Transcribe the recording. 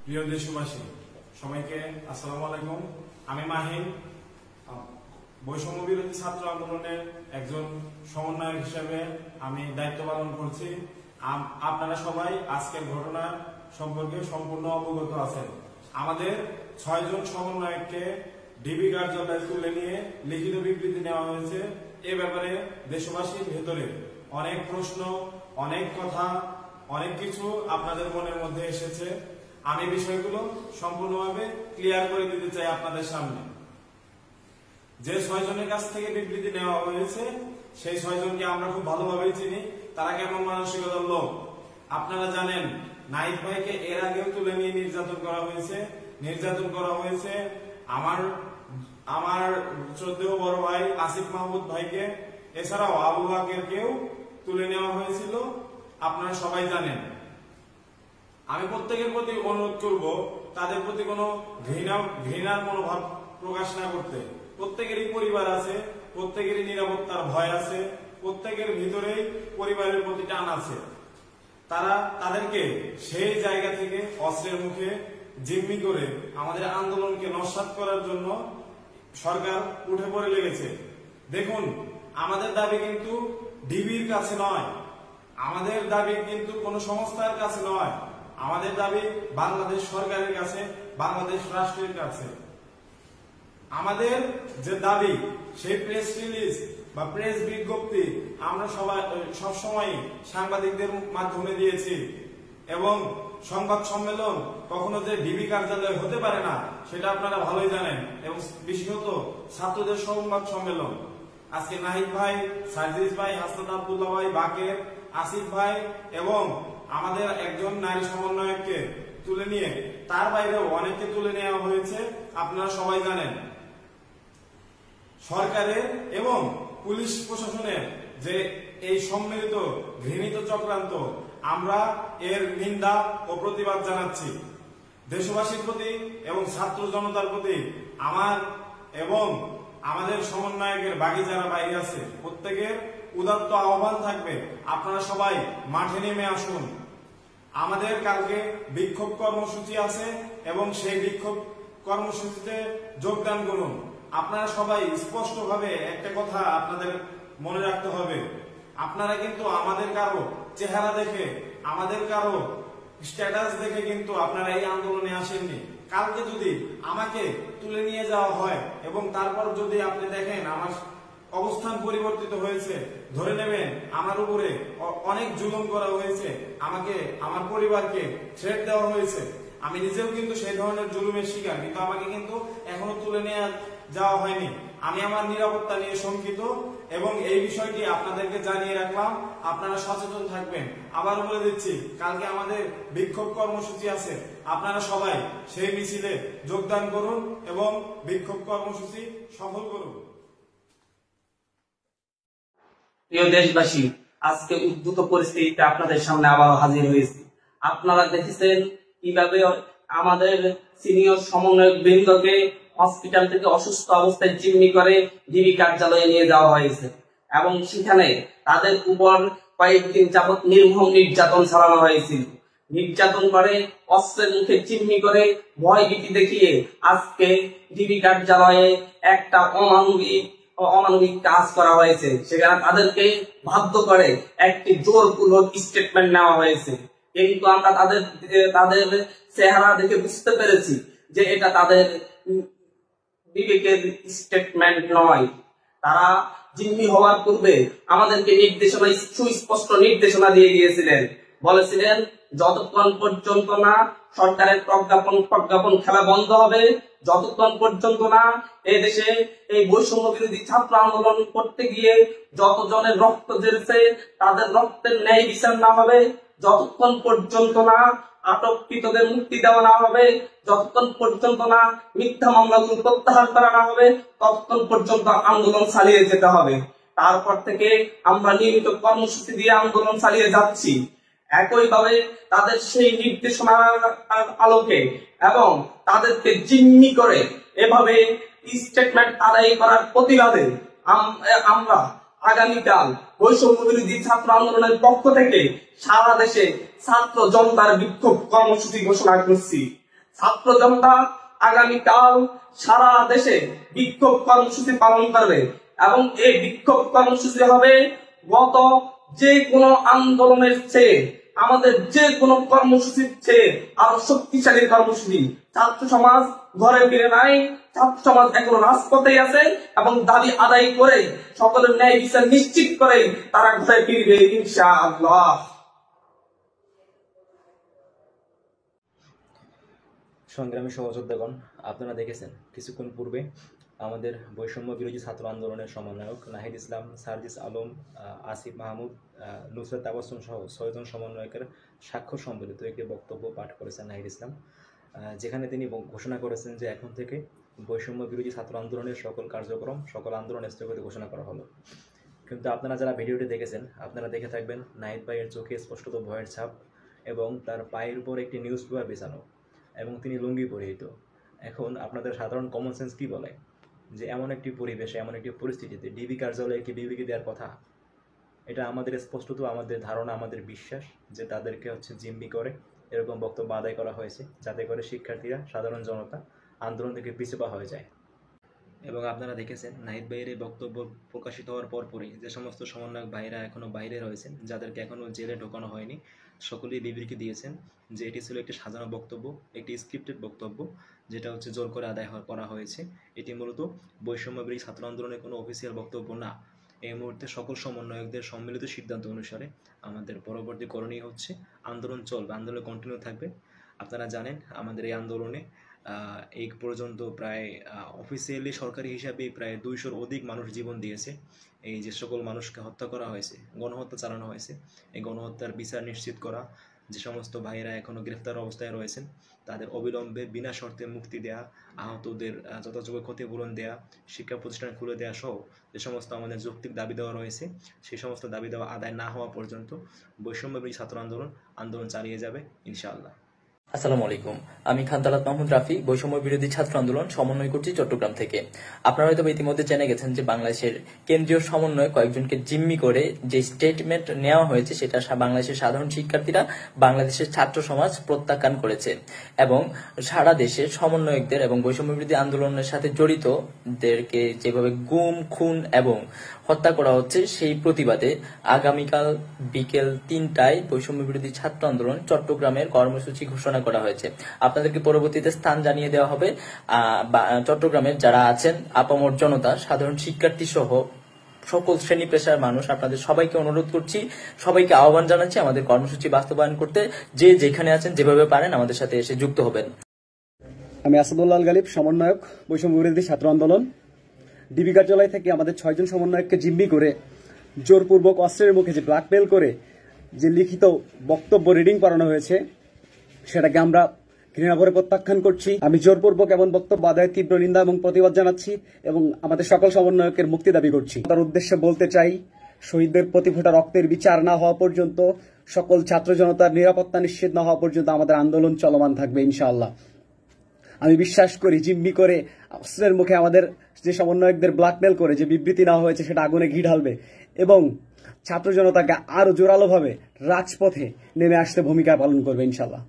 প্রিয় দেশবাসী সবাইকে আসসালামু আলাইকুম। আমি মাহিন, বৈষম্য বিরোধী ছাত্র আন্দোলনের একজন সমন্বয়ক হিসেবে আমি দায়িত্ব পালন করছি। আপনারা সবাই আজকের ঘটনা সম্পর্কে সম্পূর্ণ অবগত আছেন। আমাদের 6 জন সমন্বয়ককে ডিবি কার্যালয়ে তুলে নিয়ে লিখিত বিবৃতি নেওয়া হয়েছে। এ ব্যাপারে দেশবাসীর ভেতরে অনেক প্রশ্ন, অনেক কথা, অনেক কিছু আপনাদের মনের মধ্যে এসেছে। আমি বিষয়গুলো সম্পূর্ণভাবে ক্লিয়ার করে দিতে চাই আপনাদের সামনে। যে 6 জনের কাছ থেকে বিবৃতি নেওয়া হয়েছে সেই 6 জনকে আমরা খুব ভালোভাবেই চিনি। তারা কেমন মানসিকতার লোক আপনারা জানেন। নাহিদ ভাইকে এর আগেও তুলে নিয়ে নির্যাতন করা হয়েছে। আমার শ্রদ্ধেয় বড় ভাই আসিফ মাহমুদ ভাইকে, এছাড়াও আবু বাকেরকেও তুলে নেওয়া হয়েছিল, আপনারা সবাই জানেন। আমি প্রত্যেকের প্রতি অনুরোধ করব তাদের প্রতি কোনো ঘৃণার মনোভাব প্রকাশ না করতে। প্রত্যেকেরই পরিবার আছে, প্রত্যেকেরই নিরাপত্তার ভয় আছে, প্রত্যেকের ভিতরেই পরিবারের প্রতি টান আছে। তাদেরকে সেই জায়গা থেকে অস্ত্রের মুখে জিম্মি করে আমাদের আন্দোলনকে নস্যাৎ করার জন্য সরকার উঠে পড়ে লেগেছে। দেখুন, আমাদের দাবি কিন্তু ডিবির কাছে নয়, আমাদের দাবি কিন্তু কোন সংস্থার কাছে নয়, আমাদের দাবি বাংলাদেশ সরকারের কাছে, বাংলাদেশ রাষ্ট্রের কাছে। আমাদের যে দাবি সেই প্রেস রিলিজ বা প্রেস বিজ্ঞপ্তি আমরা সবসময় সাংবাদিকদের মাধ্যমে দিয়েছি, এবং সংবাদ সম্মেলন কখনো যে ডিবি কার্যালয়ে হতে পারে না সেটা আপনারা ভালোই জানেন। এবং বিশেষত ছাত্রদের সংবাদ সম্মেলন আজকে নাহিদ ভাই, সার্জিস ভাই, হাসনাত আব্দুল্লাহ ভাই, বাকের, আসিফ ভাই এবং আমাদের একজন নারী সমন্বয়ককে তুলে নিয়ে, তার বাইরেও অনেককে তুলে নেওয়া হয়েছে, আপনারা সবাই জানেন। সরকারের এবং পুলিশ প্রশাসনের যে এই সম্মিলিত ঘৃণিত চক্রান্ত, আমরা এর নিন্দা ও প্রতিবাদ জানাচ্ছি। দেশবাসীর প্রতি এবং ছাত্র জনতার প্রতি আমার এবং আমাদের সমন্বয়কের বাকি যারা বাইরে আছে প্রত্যেকের উদাত্ত আহ্বান থাকবে, আপনারা সবাই মাঠে নেমে আসুন। আমাদের কালকে বিক্ষোভ কর্মসূচি আছে এবং সেই বিক্ষোভ কর্মসূচিতে যোগদান করুন। আপনারা সবাই স্পষ্টভাবে একটা কথা আপনাদের মনে রাখতে হবে, আপনারা কিন্তু আমাদের কারো চেহারা দেখে, আমাদের কারো স্ট্যাটাস দেখে কিন্তু আপনারা এই আন্দোলনে আসেননি। কালকে যদি আমাকে তুলে নিয়ে যাওয়া হয় এবং তারপর যদি আপনি দেখেন আমার অবস্থান পরিবর্তিত হয়েছে, ধরে নেবেন আমার উপরে অনেক জুলুম করা হয়েছে, আমাকে, আমার পরিবারকে থ্রেট দেওয়া হয়েছে। আমি নিজেও কিন্তু সেই ধরনের জুলুমের শিকার, কিন্তু আমাকে কিন্তু এখনো তুলে নিয়ে যাওয়া হয়নি। আমি আমার নিরাপত্তা নিয়ে শঙ্কিত এবং এই বিষয়টি আপনাদেরকে জানিয়ে রাখলাম, আপনারা সচেতন থাকবেন। আবার বলে দিচ্ছি, কালকে আমাদের বিক্ষোভ কর্মসূচি আছে, আপনারা সবাই সেই মিছিলে যোগদান করুন এবং বিক্ষোভ কর্মসূচি সফল করুন। প্রিয় দেশবাসী, আজকে উদ্ভূত পরিস্থিতিতে আপনাদের সামনে আবার হাজির হয়েছি। আপনারা দেখেছেন কিভাবে আমাদের সিনিয়র সমন্বয়ক বৃন্দকে হসপিটাল থেকে অসুস্থ অবস্থায় জিম্মি করে ডিবি কার্যালয়ে নিয়ে যাওয়া হয়েছে এবং সেখানে তাদের উপর কয়েকদিন যাবৎ নির্মম নির্যাতন চালানো হয়েছিল। নির্যাতন করে, অস্ত্রের মুখে জিম্মি করে, ভয় ভীতি দেখিয়ে আজকে ডিবি কার্যালয়ে একটা অমানবিক কাজ করা হয়েছে। সেখানে তাদেরকে বাধ্য করে একটি জোরপূর্বক স্টেটমেন্ট নেওয়া হয়েছে, কিন্তু আমরা তাদের চেহারা দেখে বুঝতে পেরেছি যে এটা তাদের বিবেকের স্টেটমেন্ট নয়। তারা জিম্মি হওয়ার পূর্বে আমাদেরকে সুস্পষ্ট নির্দেশনা দিয়ে গিয়েছিলেন, বলেছিলেন যতক্ষণ পর্যন্ত না সরকারের প্রজ্ঞাপন খেলা বন্ধ হবে, যতক্ষণ পর্যন্ত না এদেশে এই বৈষম্য বিরোধী ছাত্র আন্দোলন করতে গিয়ে যতজনের রক্ত ঝরেছে তাদের রক্তের ন্যায় বিচার না হবে, যতক্ষণ পর্যন্ত না আটককৃতদের মুক্তি দেওয়া না হবে, যতক্ষণ পর্যন্ত না মিথ্যা মামলাগুলো প্রত্যাহার করা না হবে, ততক্ষণ পর্যন্ত আন্দোলন চালিয়ে যেতে হবে। তারপর থেকে আমরা নিয়মিত কর্মসূচি দিয়ে আন্দোলন চালিয়ে যাচ্ছি। একইভাবে তাদের সেই নির্দেশনার আলোকে এবং তাদেরকে জিম্মি করে এভাবে স্টেটমেন্ট আদায় করার প্রতিবাদে আমরা আগামীকাল বৈষম্য বিরোধী ছাত্র আন্দোলনের পক্ষ থেকে সারা দেশে ছাত্র জনতার বিক্ষোভ কর্মসূচি ঘোষণা করছি। ছাত্র জনতা আগামীকাল সারা দেশে বিক্ষোভ কর্মসূচি পালন করবে এবং এই বিক্ষোভ কর্মসূচি হবে গত যে কোনো আন্দোলনের চেয়ে, আমাদের যে কোনো কর্মসূচির চেয়ে আরো শক্তিশালী কর্মসূচি। ছাত্র সমাজ ঘরে ফিরে নাই, ছাত্র সমাজ এখনো রাজপথে আছে এবং দাবি আদায় করে সকলের ন্যায় বিচার নিশ্চিত করে তারা ঘরে ফিরবে ইনশাআল্লাহ। সংগ্রামী সহযোদ্ধাগণ, আপনারা দেখেছেন কিছুক্ষণ পূর্বে আমাদের বৈষম্য বিরোধী ছাত্র আন্দোলনের সমন্বয়ক নাহিদ ইসলাম, সার্জিস আলম, আসিফ মাহমুদ, নুসরাত তাবাসসুম সহ 6 জন সমন্বয়কের স্বাক্ষর সম্বলিত একটি বক্তব্য পাঠ করেছেন নাহিদ ইসলাম, যেখানে তিনি ঘোষণা করেছেন যে এখন থেকে বৈষম্য বিরোধী ছাত্র আন্দোলনের সকল কার্যক্রম, সকল আন্দোলন স্থগিত ঘোষণা করা হলো। কিন্তু আপনারা যারা ভিডিওটি দেখেছেন আপনারা দেখে থাকবেন নাহিদ ভাইয়ের চোখে স্পষ্টত ভয়ের ছাপ এবং তার পায়ের উপর একটি নিউজ পেপার বিছানো এবং তিনি লুঙ্গি পরিহিত। এখন আপনাদের সাধারণ কমন সেন্স কি বলে যে এমন একটি পরিবেশে, এমন একটি পরিস্থিতিতে ডিবি কার্যালয়ে কি বিবৃতি দেওয়ার কথা? এটা আমাদের স্পষ্টত আমাদের ধারণা, আমাদের বিশ্বাস যে তাদেরকে জিম্মি করে এরকম বক্তব্য আদায় করা হয়েছে যাতে করে শিক্ষার্থীরা, সাধারণ জনতা আন্দোলন থেকে পিছপা হয়ে যায়। এবং আপনারা দেখেছেন নাহিদ ভাইয়ের এই বক্তব্য প্রকাশিত হওয়ার পরপরই যে সমস্ত সমন্বয়ক ভাইরা এখনও বাইরে রয়েছেন, যাদেরকে এখনও জেলে ঢোকানো হয়নি, সকলেই বিবৃতি দিয়েছেন যে এটি ছিল একটি সাজানো বক্তব্য, একটি স্ক্রিপ্টেড বক্তব্য, যেটা জোর করে আদায় করা হয়েছে। এটি মূলত বৈষম্য বিরোধী ছাত্র আন্দোলনের কোনো অফিসিয়াল বক্তব্য না। এই মুহূর্তে সকল সমন্বয়কদের সম্মিলিত সিদ্ধান্ত অনুসারে আমাদের পরবর্তী করণীয় হচ্ছে আন্দোলন চলবে, আন্দোলন কন্টিনিউ থাকবে। আপনারা জানেন আমাদের এই আন্দোলনে এই পর্যন্ত প্রায় অফিসিয়ালি সরকারি হিসাবে প্রায় 200-র অধিক মানুষ জীবন দিয়েছে। এই যে সকল মানুষকে হত্যা করা হয়েছে, গণহত্যা চালানো হয়েছে, এই গণহত্যার বিচার নিশ্চিত করা, যে সমস্ত ভাইয়েরা এখনও গ্রেফতার অবস্থায় রয়েছেন তাদের অবিলম্বে বিনা শর্তে মুক্তি দেয়া, আহতদের যথাযোগ্য ক্ষতিপূরণ দেয়া, শিক্ষা প্রতিষ্ঠান খুলে দেওয়া সহ যে সমস্ত আমাদের যৌক্তিক দাবি দেওয়া রয়েছে সেই সমস্ত দাবি দেওয়া আদায় না হওয়া পর্যন্ত বৈষম্য বিরোধী ছাত্র আন্দোলন চালিয়ে যাবে ইনশাআল্লাহ। আসসালামু আলাইকুম, আমি খান তালাত মাহমুদ রাফি, বৈষম্য বিরোধী ছাত্র আন্দোলন সমন্বয় করছি চট্টগ্রাম থেকে। আপনারা হয়তো ইতিমধ্যে জেনে গেছেন যে বাংলাদেশের কেন্দ্রীয় সমন্বয় কয়েকজনকে জিম্মি করে যে স্টেটমেন্ট নেওয়া হয়েছে সেটা বাংলাদেশের সাধারণ শিক্ষার্থীরা, বাংলাদেশের ছাত্র সমাজ প্রত্যাখ্যান করেছে এবং সারা দেশের সমন্বয়কদের এবং বৈষম্য বিরোধী আন্দোলনের সাথে জড়িতদেরকে যেভাবে গুম, খুন এবং হত্যা করা হচ্ছে সেই প্রতিবাদে আগামীকাল বিকেল 3টায় বৈষম্য বিরোধী ছাত্র আন্দোলন চট্টগ্রামের কর্মসূচি ঘোষণা করা হয়েছে। আপনাদেরকে পরবর্তীতে স্থান জানিয়ে দেওয়া হবে। চট্টগ্রামের যারা আছেন আপামর জনতা, সাধারণ শিক্ষার্থী সহ সকল শ্রেণী পেশার মানুষ, আপনাদের সবাইকে অনুরোধ করছি, সবাইকে আহ্বান জানাচ্ছি আমাদের কর্মসূচি বাস্তবায়ন করতে। যে যেখানে আছেন যেভাবে পারেন আমাদের সাথে এসে যুক্ত হবেন। আমি আসাদুল্লাহ আল গালিব, সমন্বয়ক বৈষম্য বিরোধী ছাত্র আন্দোলন। ডিবি কার্যালয় থেকে আমাদের 6 জন সমন্বয়ককে জিম্মি করে জোরপূর্বক অস্ত্রের মুখে যে ব্ল্যাকমেল করে যে লিখিত বক্তব্য রিডিং করানো হয়েছে সেটাকে আমরা ঘৃণা করে প্রত্যাখ্যান করছি। আমি জোরপূর্বক এমন বক্তব্য আদায়ের তীব্র নিন্দা এবং প্রতিবাদ জানাচ্ছি এবং আমাদের সকল সমন্বয়কের মুক্তি দাবি করছি। তার উদ্দেশ্যে বলতে চাই, শহীদদের প্রতি ফোঁটা রক্তের বিচার না হওয়া পর্যন্ত, সকল ছাত্র জনতার নিরাপত্তা নিশ্চিত না হওয়া পর্যন্ত আমাদের আন্দোলন চলমান থাকবে ইনশাআল্লাহ। আমি বিশ্বাস করি জিম্মি করে অস্ত্রের মুখে আমাদের যে সমন্বয়কদের ব্ল্যাকমেল করে যে বিবৃতি নেওয়া হয়েছে সেটা আগুনে ঘি ঢালবে এবং ছাত্র জনতাকে আরো জোরালোভাবে রাজপথে নেমে আসতে ভূমিকা পালন করবে ইনশাআল্লাহ।